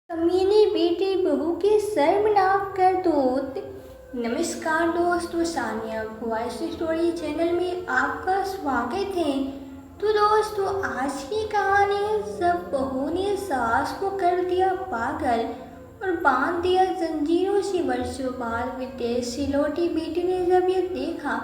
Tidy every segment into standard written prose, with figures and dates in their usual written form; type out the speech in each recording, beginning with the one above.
कमीनी बेटी बहू की शर्मनाक करतूत। नमस्कार दोस्तों, सानिया वॉइस स्टोरी चैनल में आपका स्वागत है। तो दोस्तों, आज की कहानी जब बहू ने सास को कर दिया पागल और बांध दिया जंजीरों से। वर्षों बाद विदेश से लौटी बेटी ने जब ये देखा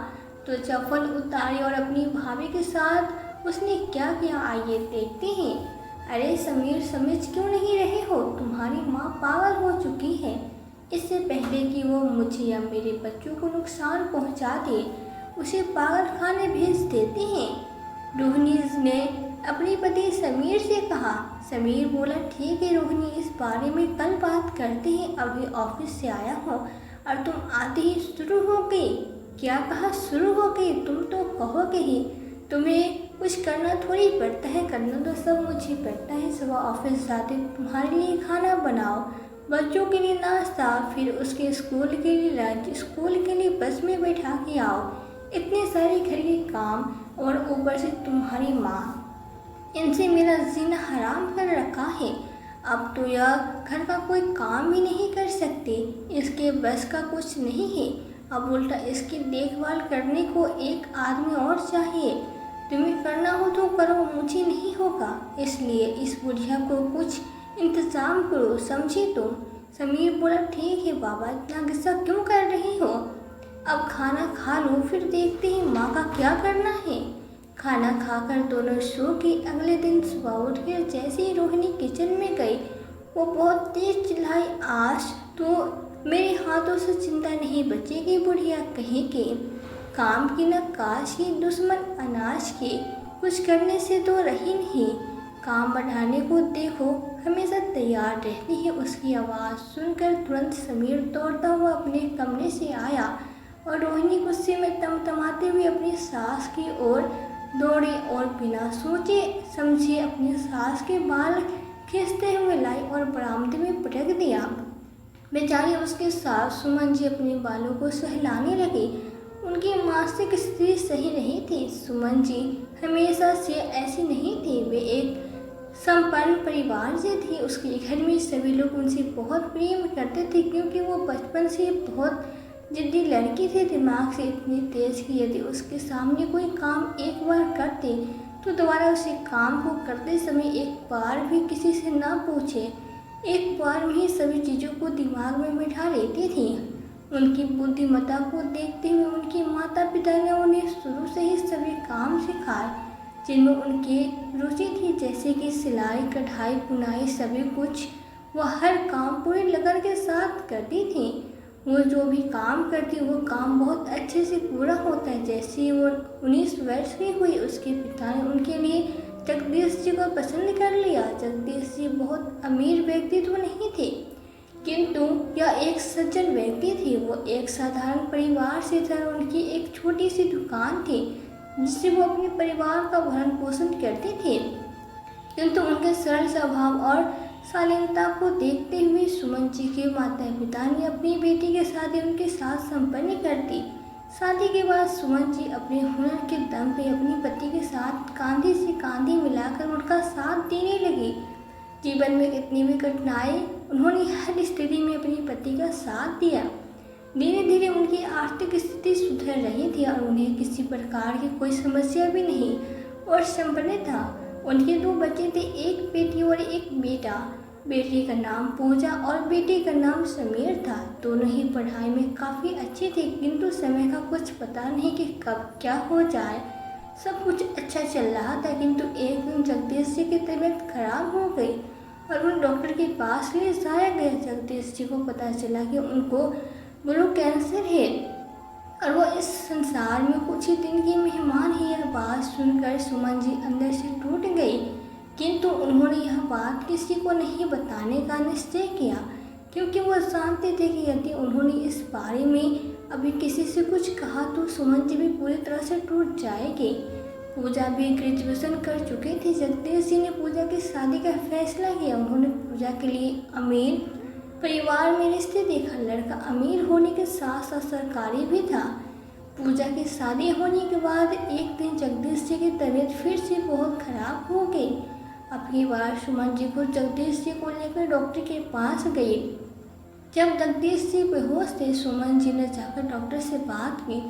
तो चप्पल उतारी और अपनी भाभी के साथ उसने क्या किया, आइए देखते हैं। अरे समीर, समझ क्यों नहीं रहे हो? तुम्हारी माँ पागल हो चुकी है। इससे पहले कि वो मुझे या मेरे बच्चों को नुकसान पहुँचा दे, उसे पागल खाने भेज देते हैं, रोहिणी ने अपने पति समीर से कहा। समीर बोला, ठीक है रोहिणी, इस बारे में कल बात करते हैं। अभी ऑफिस से आया हूँ और तुम आते ही शुरू हो गई। क्या कहा शुरू हो गई? तुम तो कहोगे ही, तुम्हें कुछ करना थोड़ी पड़ता है, करना तो सब मुझे पड़ता है। सुबह ऑफिस जाते तुम्हारे लिए खाना बनाओ, बच्चों के लिए नाश्ता, फिर उसके स्कूल के लिए लंच, स्कूल के लिए बस में बैठा के आओ। इतने सारे घर के काम और ऊपर से तुम्हारी माँ, इनसे मेरा जीना हराम कर रखा है। अब तो यह घर का कोई काम भी नहीं कर सकते, इसके बस का कुछ नहीं है। अब उल्टा इसकी देखभाल करने को एक आदमी और चाहिए। तुम्हें करना हो तो करो, मुझे नहीं होगा। इसलिए इस बुढ़िया को कुछ इंतजाम करो, समझी तुम? समीर बोला, ठीक है बाबा, इतना गुस्सा क्यों कर रही हो? अब खाना खा लो, फिर देखते हैं माँ का क्या करना है। खाना खाकर दोनों सो के अगले दिन सुबह उठकर जैसे ही रोहिणी किचन में गई, वो बहुत तेज चिल्लाई, आज तो मेरे हाथों से चिंता नहीं बचेगी। बुढ़िया कहेगी, काम की न काश की, दुश्मन अनाज की, कुछ करने से तो रही नहीं। काम बढ़ाने को देखो, हमेशा तैयार रहती है। उसकी आवाज़ सुनकर तुरंत समीर दौड़ता हुआ अपने कमरे से आया और रोहिणी गुस्से में तमतमाते हुए अपनी सास की ओर दौड़ी और बिना सोचे समझे अपनी सास के बाल खींचते हुए लाई और बरामदे में पटक दिया। बेचारी उसकी सास सुमन जी अपने बालों को सहलाने लगी। उनकी मानसिक स्थिति सही नहीं थी। सुमन जी हमेशा से ऐसी नहीं थी। वे एक संपन्न परिवार से थी। उसके घर में सभी लोग उनसे बहुत प्रेम करते थे, क्योंकि वो बचपन से बहुत जिद्दी लड़की थी। दिमाग से इतनी तेज कि यदि उसके सामने कोई काम एक बार करते तो दोबारा उसे काम को करते समय एक बार भी किसी से ना पूछे, एक बार में ही सभी चीज़ों को दिमाग में बिठा लेती थी। उनकी बुद्धिमत्ता को देखते हुए उनके माता पिता ने उन्हें शुरू से ही सभी काम सिखाए जिनमें उनकी रुचि थी, जैसे कि सिलाई, कढ़ाई, बुनाई, सभी कुछ। वह हर काम पूरी लगन के साथ करती थी। वो जो भी काम करती वो काम बहुत अच्छे से पूरा होता है। जैसे ही वो 19 वर्ष की हुई, उसके पिता ने उनके लिए जगदीश जी को पसंद कर लिया। जगदीश जी बहुत अमीर व्यक्तित्व नहीं थे, किंतु यह एक सज्जन व्यक्ति थे। वो एक साधारण परिवार से थे। उनकी एक छोटी सी दुकान थी जिससे वो अपने परिवार का भरण पोषण करते थे। किंतु उनके सरल स्वभाव और शालीनता को देखते हुए सुमन जी के माता पिता ने अपनी बेटी की शादी उनके साथ संपन्न कर दी। शादी के बाद सुमन जी अपने हुनर के दम पे अपने पति के साथ कंधे से कंधे मिलाकर उनका साथ देने लगी। जीवन में कितनी भी कठिनाई, उन्होंने हर स्थिति में अपने पति का साथ दिया। धीरे धीरे उनकी आर्थिक स्थिति सुधर रही थी और उन्हें किसी प्रकार की कोई समस्या भी नहीं और संपन्न था। उनके 2 बच्चे थे, एक बेटी और एक बेटा। बेटी का नाम पूजा और बेटे का नाम समीर था। दोनों ही पढ़ाई में काफ़ी अच्छे थे, किंतु समय का कुछ पता नहीं कि कब क्या हो जाए। सब कुछ अच्छा चल रहा था, किंतु एक दिन जगदीश जी की तबीयत खराब हो गई और उन डॉक्टर के पास ले जाया गया। जगदीश जी को पता चला कि उनको ब्लड कैंसर है और वो इस संसार में कुछ ही दिन की मेहमान है। यह बात सुनकर सुमन जी अंदर से टूट गई, किंतु उन्होंने यह बात किसी को नहीं बताने का निश्चय किया, क्योंकि वो जानते थे कि यदि उन्होंने इस बारे में अभी किसी से कुछ कहा तो सुमन जी भी पूरी तरह से टूट जाएगी। पूजा भी ग्रेजुएशन कर चुके थे। जगदीश जी ने पूजा की शादी का फैसला किया। उन्होंने पूजा के लिए अमीर परिवार में रिश्ते देखा। लड़का अमीर होने के साथ साथ सरकारी भी था। पूजा की शादी होने के बाद एक दिन जगदीश जी की तबीयत फिर से बहुत खराब हो गई अब की बार सुमन जी को जगदीश जी को लेकर डॉक्टर के पास गई। जब जगदीश जी बेहोश थे, सुमन जी ने जाकर डॉक्टर से बात की,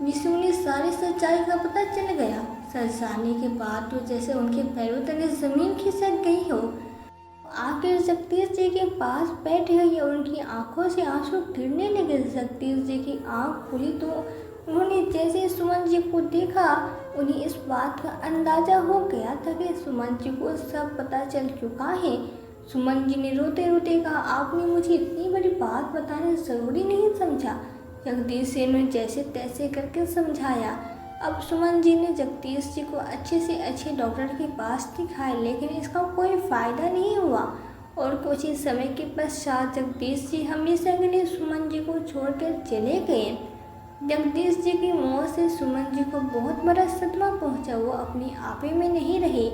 जिससे उन्हें सारी सच्चाई का पता चल गया। सच जानने के बाद तो जैसे उनके पैरों तले जमीन खिसक गई हो। आखिर जगदीश जी के पास बैठ गई और उनकी आंखों से आंसू गिरने लगे। जगदीश जी की आंख खुली तो उन्होंने जैसे सुमन जी को देखा, उन्हें इस बात का अंदाजा हो गया था कि सुमन जी को सब पता चल चुका है। सुमन जी ने रोते रोते कहा, आपने मुझे इतनी बड़ी बात बताना जरूरी नहीं समझा। जगदीश जी ने जैसे तैसे करके समझाया। अब सुमन जी ने जगदीश जी को अच्छे से अच्छे डॉक्टर के पास दिखाया, लेकिन इसका कोई फायदा नहीं हुआ और कुछ ही समय के पश्चात जगदीश जी हमेशा के लिए सुमन जी को छोड़कर चले गए। जगदीश जी की मौत से सुमन जी को बहुत बड़ा सदमा पहुंचा। वो अपने आपे में नहीं रही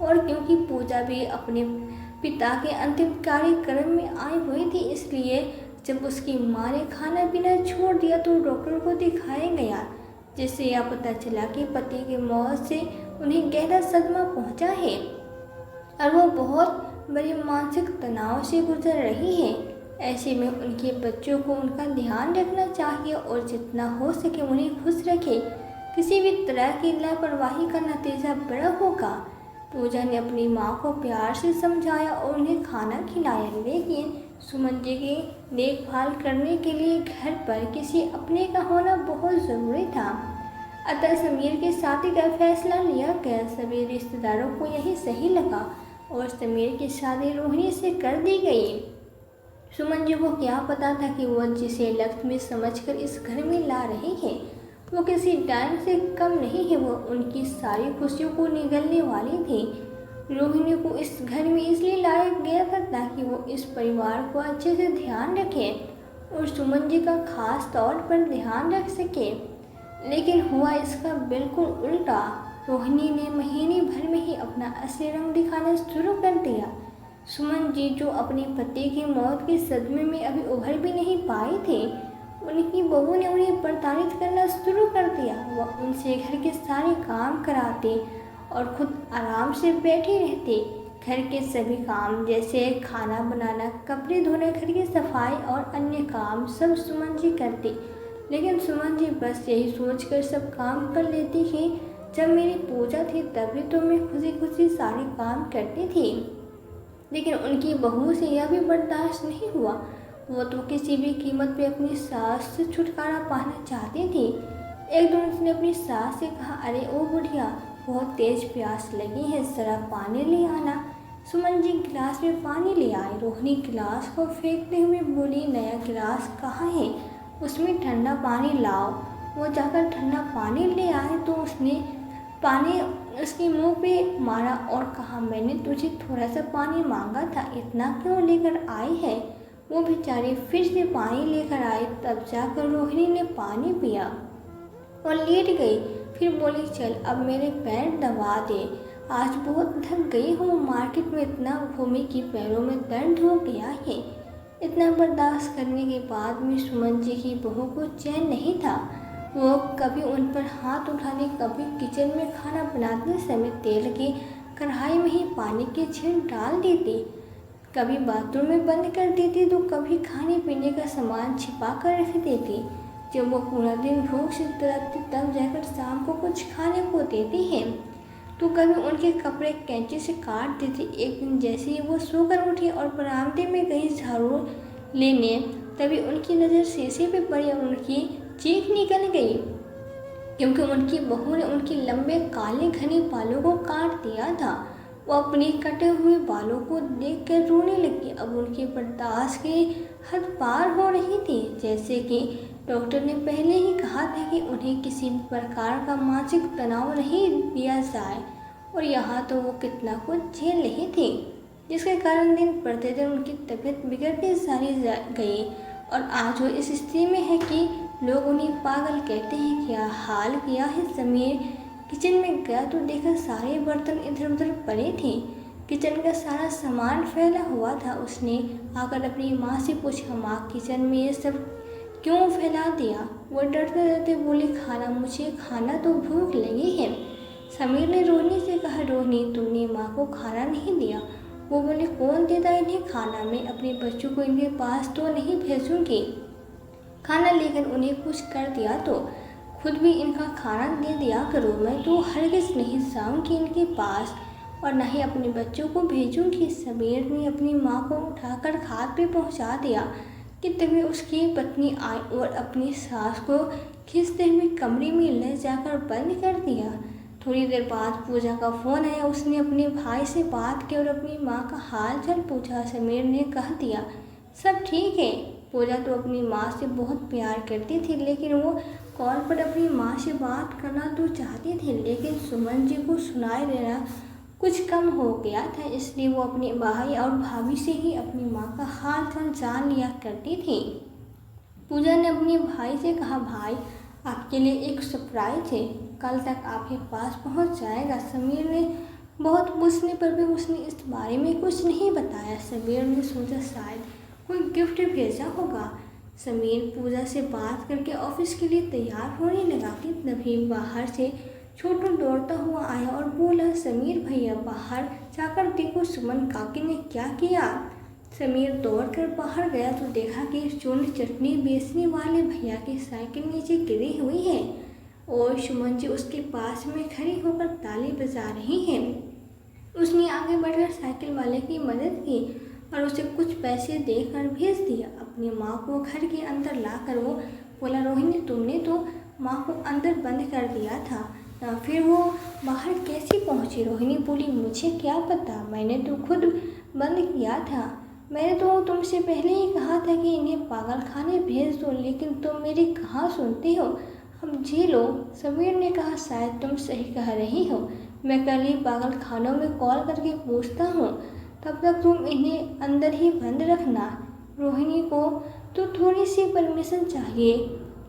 और क्योंकि पूजा भी अपने पिता के अंतिम कार्यक्रम में आई हुई थी, इसलिए जब उसकी माँ ने खाना पीना छोड़ दिया तो डॉक्टर को दिखाया गया, जिससे यह पता चला कि पति की मौत से उन्हें गहरा सदमा पहुंचा है और वो बहुत बड़े मानसिक तनाव से गुजर रही है। ऐसे में उनके बच्चों को उनका ध्यान रखना चाहिए और जितना हो सके उन्हें खुश रखे। किसी भी तरह की लापरवाही का नतीजा बड़ा होगा। पूजा ने अपनी माँ को प्यार से समझाया और उन्हें खाना खिलाया, लेकिन सुमन जी की देखभाल करने के लिए घर पर किसी अपने का होना बहुत ज़रूरी था। अतः समीर की शादी का फैसला लिया गया। सभी रिश्तेदारों को यही सही लगा और समीर की शादी रोहिणी से कर दी गई। सुमन जी को क्या पता था कि वह जिसे लक्ष्मी समझकर इस घर में ला रही है, वो किसी डायन से कम नहीं है। वो उनकी सारी खुशियों को निगलने वाली थी। रोहिणी को इस घर में इसलिए लाया गया था ताकि वो इस परिवार को अच्छे से ध्यान रखे और सुमन जी का खास तौर पर ध्यान रख सके। लेकिन हुआ इसका बिल्कुल उल्टा। रोहिणी ने महीने भर में ही अपना असली रंग दिखाना शुरू कर दिया। सुमन जी जो अपने पति की मौत के सदमे में अभी उभर भी नहीं पाई थी, उनकी बहू ने उन्हें प्रताड़ित करना शुरू कर दिया। वह उनसे घर के सारे काम कराती और खुद आराम से बैठी रहती। घर के सभी काम जैसे खाना बनाना, कपड़े धोना, घर की सफाई और अन्य काम सब सुमन जी करती। लेकिन सुमन जी बस यही सोचकर सब काम कर लेती कि जब मेरी पूजा थी तभी तो मैं खुशी खुशी सारे काम करती थी। लेकिन उनकी बहू से यह भी बर्दाश्त नहीं हुआ। वो तो किसी भी कीमत पे अपनी सास से छुटकारा पाना चाहती थी। एक दिन उसने अपनी सास से कहा, अरे ओ बुढ़िया, बहुत तेज प्यास लगी है, जरा पानी ले आना। सुमन जी गिलास में पानी ले आई। रोहिणी गिलास को फेंकते हुए बोली, नया गिलास कहाँ है, उसमें ठंडा पानी लाओ। वो जाकर ठंडा पानी ले आए तो उसने पानी उसके मुंह पे मारा और कहा, मैंने तुझे थोड़ा सा पानी मांगा था, इतना क्यों लेकर आई है। वो बेचारी फिर से पानी लेकर आई। तब जाकर रोहिणी ने पानी पिया और लेट गई। फिर बोली, चल अब मेरे पैर दबा दे, आज बहुत थक गई हूँ, मार्केट में इतना घूमी कि पैरों में दर्द हो गया है। इतना बर्दाश्त करने के बाद भी सुमन जी की बहू को चैन नहीं था। वो कभी उन पर हाथ उठाने, कभी किचन में खाना बनाते समय तेल की कढ़ाई में ही पानी की छींट डाल देती, कभी बाथरूम में बंद कर देती तो कभी खाने पीने का सामान छिपा कर रख देती। जब वो पूरा दिन भूख से तड़पती तब जाकर शाम को कुछ खाने को देती है तो कभी उनके कपड़े कैंची से काट देती। एक दिन जैसे ही वो सोकर उठी और बरामदे में गई झाड़ू लेने, तभी उनकी नज़र शीशे पे पड़ी और उनकी चीख निकल गई, क्योंकि उनकी बहू ने उनके लंबे काले घने बालों को काट दिया था। वो अपने कटे हुए बालों को देखकर रोने लगी। अब उनकी बर्दाश्त की हद पार हो रही थी। जैसे कि डॉक्टर ने पहले ही कहा था कि उन्हें किसी भी प्रकार का मानसिक तनाव नहीं दिया जाए, और यहाँ तो वो कितना कुछ झेल रही थी, जिसके कारण दिन प्रतिदिन उनकी तबीयत बिगड़ती सारी गई। और आज वो इस स्थिति में है कि लोग उन्हें पागल कहते हैं। क्या हाल किया है समीर। किचन में गया तो देखा सारे बर्तन इधर उधर पड़े थे, किचन का सारा सामान फैला हुआ था। उसने आकर अपनी माँ से पूछा, माँ किचन में ये सब क्यों फैला दिया। वो डरते डरते बोली, मुझे खाना तो भूख लगी है। समीर ने रोहिणी से कहा, रोहिणी तुमने माँ को खाना नहीं दिया। वो बोले, कौन देता इन्हें खाना, मैं अपने बच्चों को इनके पास तो नहीं भेजूंगी खाना, लेकिन उन्हें कुछ कर दिया तो खुद भी इनका खाना दे दिया करो। मैं तो हरगिज़ नहीं जाऊंगी इनके पास और न ही अपने बच्चों को भेजूंगी। समीर ने अपनी माँ को उठाकर खाट पे पहुँचा दिया कि तभी उसकी पत्नी आई और अपनी सास को खींचते हुए कमरे में ले जाकर बंद कर दिया। थोड़ी देर बाद पूजा का फ़ोन आया। उसने अपने भाई से बात की और अपनी माँ का हाल चाल पूछा। समीर ने कह दिया, सब ठीक है। पूजा तो अपनी माँ से बहुत प्यार करती थी, लेकिन वो कॉल पर अपनी माँ से बात करना तो चाहती थी, लेकिन सुमन जी को सुनाई देना कुछ कम हो गया था, इसलिए वो अपने भाई और भाभी से ही अपनी माँ का हाल चाल जान लिया करती थी। पूजा ने अपने भाई से कहा, भाई आपके लिए एक सरप्राइज है, कल तक आपके पास पहुंच जाएगा। समीर ने बहुत पूछने पर भी उसने इस बारे में कुछ नहीं बताया। समीर ने सोचा शायद कोई गिफ्ट भेजा होगा। समीर पूजा से बात करके ऑफिस के लिए तैयार होने लगा कि तभी बाहर से छोटू दौड़ता हुआ आया और बोला, समीर भैया बाहर जाकर देखो सुमन काकी ने क्या किया। समीर दौड़कर बाहर गया तो देखा कि चूर्ण चटनी बेचने वाले भैया की साइकिल नीचे गिरी हुई है और सुमन जी उसके पास में खड़ी होकर ताली बजा रही हैं। उसने आगे बढ़कर साइकिल वाले की मदद की और उसे कुछ पैसे देकर भेज दिया। अपनी माँ को घर के अंदर लाकर वो बोला, रोहिणी तुमने तो माँ को अंदर बंद कर दिया था, फिर वो बाहर कैसे पहुँची। रोहिणी बोली, मुझे क्या पता, मैंने तो खुद बंद किया था। मैंने तो तुमसे पहले ही कहा था कि इन्हें पागल खाने भेज दो, लेकिन तुम मेरी कहाँ सुनती हो। अब जी लो। समीर ने कहा, शायद तुम सही कह रही हो, मैं कल ही पागल खानों में कॉल करके पूछता हूँ, तब तक तुम इन्हें अंदर ही बंद रखना। रोहिणी को तो थोड़ी सी परमिशन चाहिए,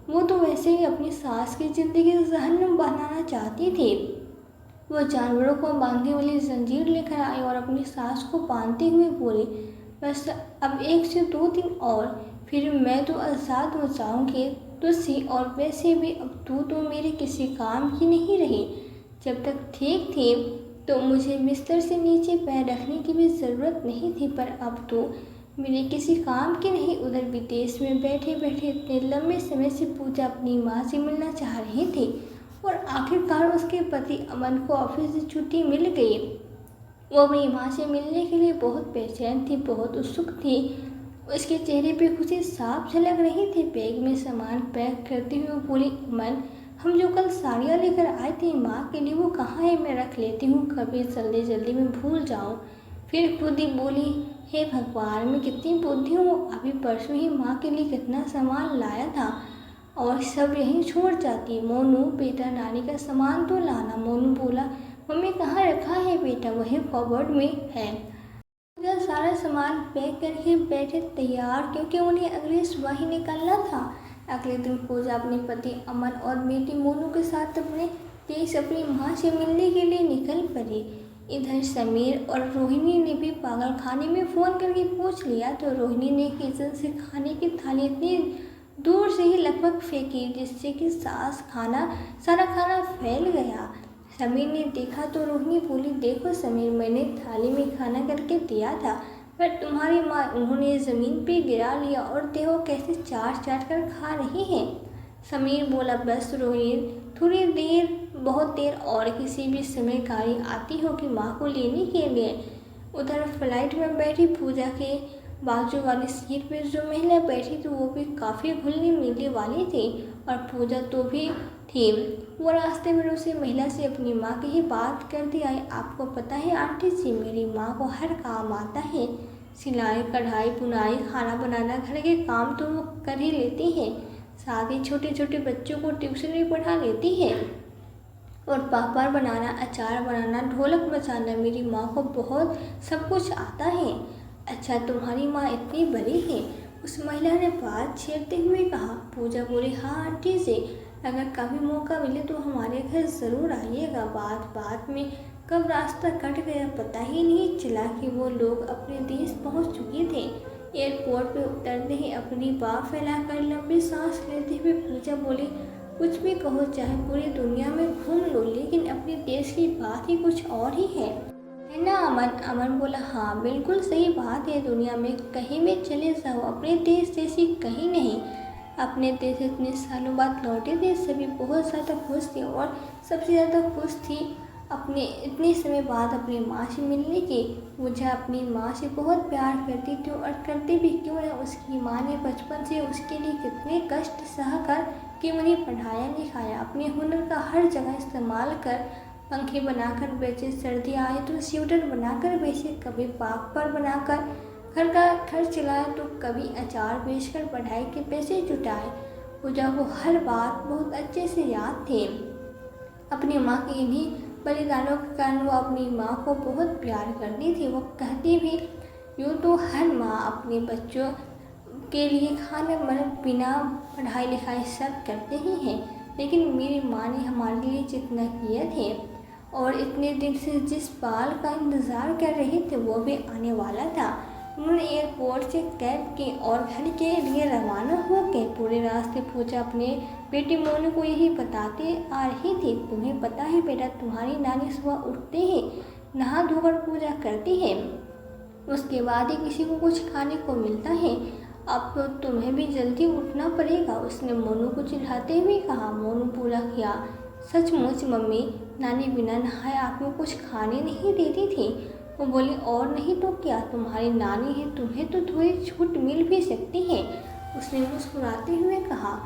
वो तो वैसे ही अपनी सास की ज़िंदगी जहन्नुम बनाना चाहती थी। वो जानवरों को बांधने वाली जंजीर लेकर आई और अपनी सास को बांधते हुए बोली, बस अब 1 से 2 दिन और फिर मैं तो आज़ाद हो जाऊंगी तुझसे, और वैसे भी अब तू तो मेरे किसी काम की नहीं रही। जब तक ठीक थी तो मुझे बिस्तर से नीचे पैर रखने की भी ज़रूरत नहीं थी, पर अब तो मेरे किसी काम की नहीं। उधर विदेश में बैठे बैठे इतने लंबे समय से पूजा अपनी माँ से मिलना चाह रही थी और आखिरकार उसके पति अमन को ऑफिस से छुट्टी मिल गई। वो अपनी माँ से मिलने के लिए बहुत बेचैन थी, बहुत उत्सुक थी। उसके चेहरे पे खुशी साफ झलक रही थी। बैग में सामान पैक करते हुए बोली, अमन हम जो कल साड़ियाँ लेकर आए थे माँ के लिए, वो कहाँ है, मैं रख लेती हूँ, कभी जल्दी जल्दी में भूल जाऊँ। फिर खुद ही बोली, हे भगवान मैं कितनी बुद्धि हूँ, अभी परसों ही माँ के लिए कितना सामान लाया था और सब यहीं छोड़ जाती। मोनू बेटा नानी का सामान तो लाना। मोनू बोला, मम्मी कहाँ रखा है बेटा, वही कबर्ड में है। पूजा सारा सामान पैक करके बैठे तैयार, क्योंकि उन्हें अगली सुबह ही निकलना था। अगले दिन पूजा अपने पति अमन और बेटी मोनू के साथ अपने देश अपनी माँ से मिलने के लिए निकल पड़ी। इधर समीर और रोहिणी ने भी पागल खाने में फ़ोन करके पूछ लिया तो रोहिणी ने किचन से खाने की थाली इतनी दूर से ही लगभग फेंकी जिससे कि सारा खाना फैल गया। समीर ने देखा तो रोहिणी बोली, देखो समीर मैंने थाली में खाना करके दिया था, पर तुम्हारी माँ उन्होंने ज़मीन पे गिरा लिया और देखो कैसे चाट चाट कर खा रही है। समीर बोला, बस रोहिणी थोड़ी देर, बहुत देर और किसी भी समय गाड़ी आती होगी माँ को लेने के लिए। उधर फ्लाइट में बैठी पूजा के बाजू वाली सीट पर जो महिला बैठी थी वो भी काफ़ी घुलने मिलने वाली थी और पूजा तो भी थी। वो रास्ते में उसी महिला से अपनी माँ की ही बात करती आई, आपको पता है आंटी जी मेरी माँ को हर काम आता है, सिलाई कढ़ाई बुनाई खाना बनाना घर के काम तो वो कर ही लेती है, साथ ही छोटे छोटे बच्चों को ट्यूशन भी पढ़ा लेती है और पापड़ बनाना अचार बनाना ढोलक बजाना मेरी माँ को बहुत सब कुछ आता है। अच्छा तुम्हारी माँ इतनी बड़ी है, उस महिला ने बात छेड़ते हुए कहा। पूजा बोली, हाँ आंटी जी अगर कभी मौका मिले तो हमारे घर ज़रूर आइएगा। बात में कब रास्ता कट गया पता ही नहीं चला कि वो लोग अपने देश पहुंच चुके थे। एयरपोर्ट पे उतरते ही अपनी बाह फैलाकर लंबी सांस लेते हुए पूजा बोली, कुछ भी कहो, चाहे पूरी दुनिया में घूम लो, लेकिन अपने देश की बात ही कुछ और ही है ना अमन? अमन बोला, हाँ बिल्कुल सही बात है। दुनिया में कहीं भी चले जाओ, अपने देश जैसी कहीं नहीं। अपने देश इतने सालों बाद लौटे थे, सभी बहुत ज़्यादा खुश थे और सबसे ज़्यादा खुश थी अपने इतने समय बाद अपनी माँ से मिलने की। मुझे अपनी माँ से बहुत प्यार करती थी, और करती भी क्यों है। उसकी माँ ने बचपन से उसके लिए कितने कष्ट सह कर कि उन्हें पढ़ाया लिखाया, अपने हुनर का हर जगह इस्तेमाल कर पंखे बनाकर बेचे, सर्दी आए तो स्वेटर बनाकर बेचे, कभी पापड़ बनाकर घर का खर्च चलाया तो कभी अचार बेचकर पढ़ाई के पैसे जुटाए। पूजा को हर बात बहुत अच्छे से याद थी। अपनी माँ के इन्हीं बलिदानों के कारण वो अपनी माँ को बहुत प्यार करती थी। वो कहती भी, यूँ तो हर माँ अपने बच्चों के लिए खाना पीना पढ़ाई लिखाई सब करते ही हैं, लेकिन मेरी माँ ने हमारे लिए जितना किए थे और इतने दिन से जिस बाल का इंतज़ार कर रहे थे वो भी आने वाला था। उन्होंने एयरपोर्ट से कैब की और घर के लिए रवाना हो गए। पूरे रास्ते पूजा अपने बेटी मोनू को यही बताते आ रही थी, तुम्हें पता है बेटा, तुम्हारी नानी सुबह उठते ही नहा धोकर पूजा करती है, उसके बाद ही किसी को कुछ खाने को मिलता है। अब तो तुम्हें भी जल्दी उठना पड़ेगा, उसने मोनू को चिढ़ाते हुए कहा। मोनू बोला, क्या सचमुच मम्मी, नानी बिना नहाए आपको कुछ खाने नहीं देती थी? वो बोली, और नहीं तो क्या, तुम्हारी नानी है, तुम्हें तो थोड़ी छूट मिल भी सकती है, उसने मुस्कुराते हुए कहा।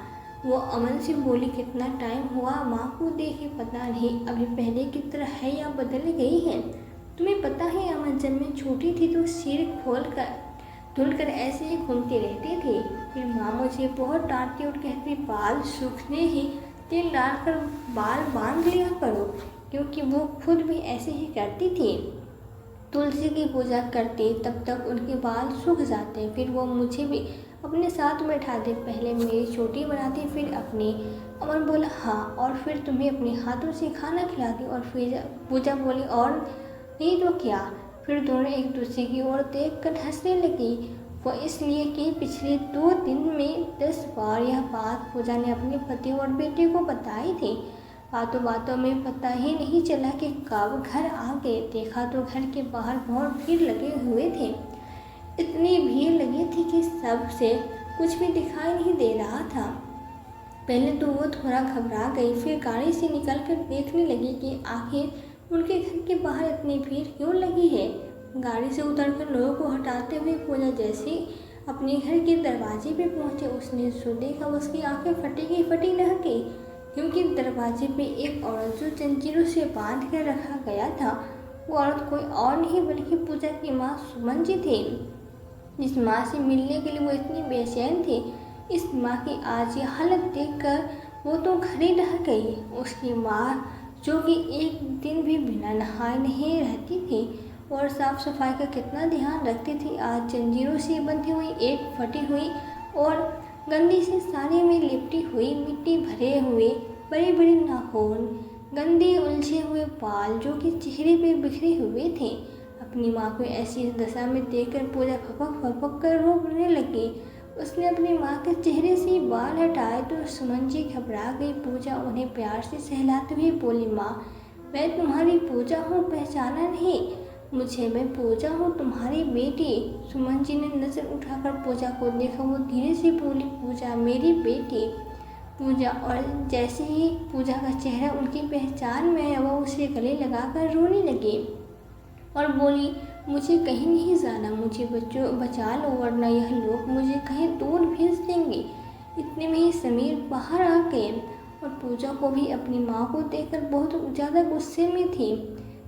वो अमन से बोली, कितना टाइम हुआ माँ को देखे, पता नहीं अभी पहले की तरह है या बदल गई है। तुम्हें पता है अमन, जब मैं छोटी थी तो सिर खोल कर धुलकर ऐसे ही घूमती रहती थी, फिर माँ मुझे बहुत डांटती और कहती, बाल सूखने ही तेल डालकर बाल बांध लिया करो, क्योंकि वो खुद भी ऐसे ही करती थी। तुलसी की पूजा करती, तब तक उनके बाल सूख जाते, फिर वो मुझे भी अपने साथ बैठाते, पहले मेरी चोटी बनाती फिर अपनी। अमन बोला, हाँ, और फिर तुम्हें अपने हाथों से खाना खिलाती। और फिर पूजा बोली, और नहीं तो क्या। फिर दोनों एक दूसरे की ओर देख कर हंसने लगी। वो इसलिए कि पिछले 2 दिन में 10 बार यह बात पूजा ने अपने पति और बेटे को बताई थी। बातों बातों में पता ही नहीं चला कि कब घर आ गए। देखा तो घर के बाहर बहुत भीड़ लगे हुए थे, इतनी भीड़ लगी थी कि सबसे कुछ भी दिखाई नहीं दे रहा था। पहले तो वो थोड़ा घबरा गई, फिर गाड़ी से निकलकर देखने लगी कि आखिर उनके घर के बाहर इतनी भीड़ क्यों लगी है। गाड़ी से उतरकर लोगों को हटाते हुए पूजा जैसे अपने घर के दरवाजे पे पहुंचे, उसने जो देखा उसकी आंखें फटी न गई, क्योंकि दरवाजे पे एक औरत जो जंजीरों से बांध कर रखा गया था, वो औरत कोई और नहीं बल्कि पूजा की माँ सुमन जी थी, जिस माँ से मिलने के लिए वो इतनी बेचैन थी। इस माँ की आज ये हालत देखकर वो तो घर ही रह गई। उसकी माँ जो कि एक दिन भी बिना नहाए नहीं रहती थी और साफ सफाई का कितना ध्यान रखती थी, आज जंजीरों से बंधी हुई, एक फटी हुई और गंदी सी साड़ी में लिपटी हुई, मिट्टी भरे हुए बड़े बड़े नाखून, गंदे उलझे हुए बाल जो कि चेहरे पे बिखरे हुए थे। अपनी माँ को ऐसी दशा में देखकर पूजा फपक फपक कर रोने लगी। उसने अपनी माँ के चेहरे से बाल हटाए तो सुमन जी घबरा गई। पूजा उन्हें प्यार से सहलाते हुए बोली, माँ, मैं तुम्हारी पूजा हूँ, पहचाना नहीं मुझे? मैं पूजा हूँ, तुम्हारी बेटी। सुमन जी ने नज़र उठाकर पूजा को देखा। वो धीरे से बोली, पूजा, मेरी बेटी। पूजा, और जैसे ही पूजा का चेहरा उनकी पहचान में आया, वो उसे गले लगाकर रोने लगी और बोली, मुझे कहीं नहीं जाना, मुझे बचा लो, वरना यह लोग मुझे कहीं दूर भेज देंगे। इतने में ही समीर बाहर आ गए और पूजा को भी अपनी माँ को देखकर बहुत ज़्यादा गुस्से में थी।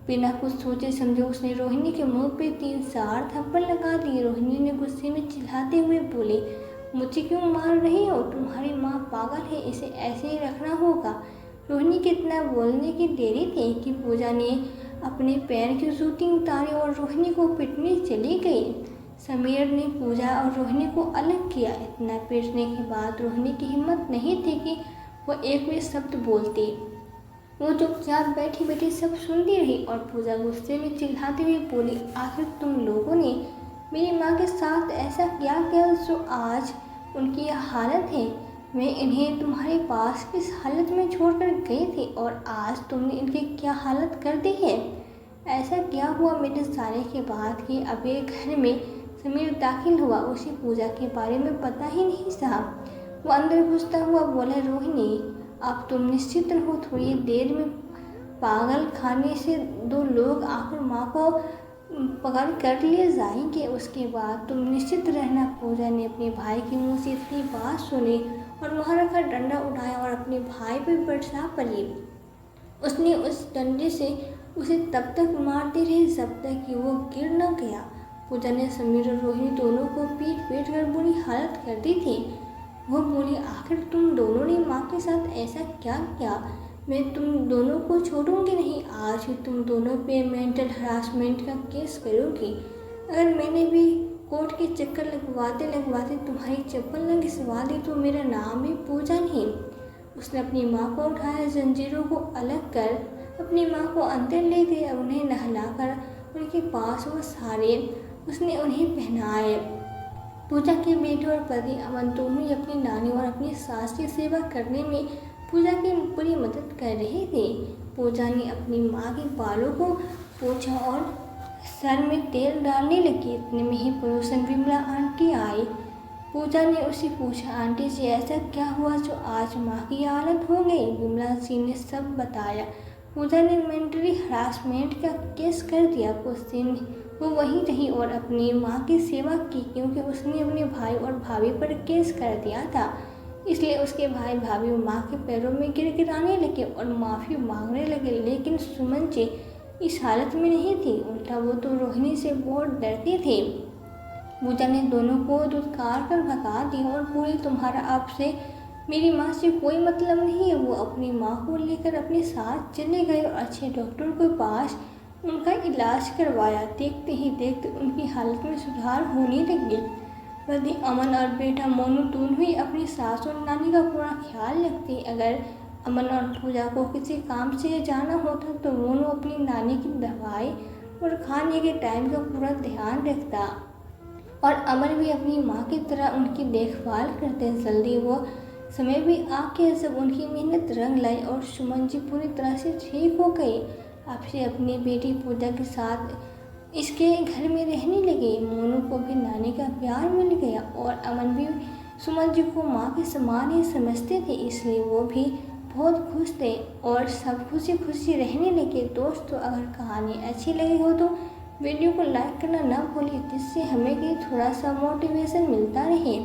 बिना कुछ सोचे समझे उसने रोहिणी के मुंह पे 3-4 थप्पड़ लगा दिए। रोहिणी ने गुस्से में चिल्लाते हुए बोली, मुझे क्यों मार रही हो? तुम्हारी माँ पागल है, इसे ऐसे ही रखना होगा। रोहिणी के इतना बोलने की देरी थी कि पूजा ने अपने पैर की जूती उतारी और रोहिणी को पीटने चली गई। समीर ने पूजा और रोहिणी को अलग किया। इतना पीटने के बाद रोहिणी की हिम्मत नहीं थी कि वो एक भी शब्द बोलती। वो चुपचाप बैठी बैठी सब सुनती रही और पूजा गुस्से में चिल्लाते हुए बोली, आखिर तुम लोगों ने मेरी माँ के साथ ऐसा क्या किया जो आज उनकी यह हालत है? मैं इन्हें तुम्हारे पास किस हालत में छोड़कर गए थे और आज तुमने इनकी क्या हालत कर दी है। ऐसा क्या हुआ मेरे जाने के बाद कि अभी घर में समीर दाखिल हुआ, उसे पूजा के बारे में पता ही नहीं था। वो अंदर घुसता हुआ बोला, रोहिणी अब तुम निश्चित रहो, थोड़ी देर में पागल खाने से 2 लोग आकर माँ को पकड़ कर लिए जाएंगे। उसके बाद तुम निश्चित रहना। पूजा ने अपने भाई के मुंह से इतनी बात सुनी और वहाँ रखा डंडा उठाया और अपने भाई पर बरसा पड़ी। उसने उस डंडे से उसे तब तक मारती रही जब तक कि वो गिर न गया। पूजा ने समीर और रोहिणी दोनों को पीट पीट कर बुरी हालत कर दी थी। वो बोली, आखिर तुम दोनों ने माँ के साथ ऐसा क्या किया। मैं तुम दोनों को छोड़ूंगी नहीं। आज ही तुम दोनों पे मेंटल हरासमेंट का केस करूंगी। अगर मैंने भी कोर्ट के चक्कर लगवाते तुम्हारी चप्पल न घिसवा दी तो मेरा नाम भी पूजा नहीं। उसने अपनी माँ को उठाया, जंजीरों को अलग कर अपनी माँ को अंदर ले गया। उन्हें नहलाकर उनके पास वो सारे उसने उन्हें पहनाए। पूजा के बेटे और पति अमन दोनों ही अपनी नानी और अपनी सास की सेवा करने में पूजा की पूरी मदद कर रहे थे। पूजा ने अपनी माँ के बालों को पोंछा और सर में तेल डालने लगी। इतने में ही पड़ोसन विमला आंटी आई। पूजा ने उससे पूछा, आंटी जी ऐसा क्या हुआ जो आज माँ की हालत हो गई। विमला जी ने सब बताया। पूजा ने मेंटली हरासमेंट का केस कर दिया। कुछ दिन वो वहीं रही और अपनी माँ की सेवा की, क्योंकि उसने अपने भाई और भाभी पर केस कर दिया था। इसलिए उसके भाई भाभी माँ के पैरों में गिड़गिड़ाने लगे और माफ़ी मांगने लगे। लेकिन सुमन जी इस हालत में नहीं थी, उल्टा वो तो रोहिणी से बहुत डरती थी। पूजा ने दोनों को धुतकार कर भगा दिया और बोली, तुम्हारा आपसे मेरी माँ से कोई मतलब नहीं है। वो अपनी माँ को लेकर अपने साथ चले गए और अच्छे डॉक्टर के पास उनका इलाज करवाया। देखते ही देखते उनकी हालत में सुधार होने लगी। पति अमन और बेटा मोनू दोनों ही अपनी सास और नानी का पूरा ख्याल रखते। अगर अमन और पूजा को किसी काम से जाना होता तो मोनू अपनी नानी की दवाई और खाने के टाइम का पूरा ध्यान रखता और अमन भी अपनी माँ की तरह उनकी देखभाल करते। जल्दी वो समय भी आके जब उनकी मेहनत रंग लाई और सुमन जी पूरी तरह से ठीक हो गई। अब से अपनी बेटी पूजा के साथ इसके घर में रहने लगे। मोनू को भी नानी का प्यार मिल गया और अमन भी सुमन जी को माँ के समान ही समझते थे, इसलिए वो भी बहुत खुश थे और सब खुशी खुशी रहने लगे। दोस्तों, अगर कहानी अच्छी लगी हो तो वीडियो को लाइक करना ना भूलिए, जिससे हमें भी थोड़ा सा मोटिवेशन मिलता रहे।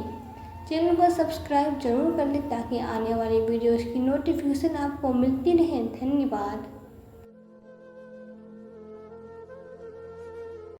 चैनल को सब्सक्राइब जरूर कर लें ताकि आने वाली वीडियोज़ की नोटिफिकेशन आपको मिलती रहे। धन्यवाद।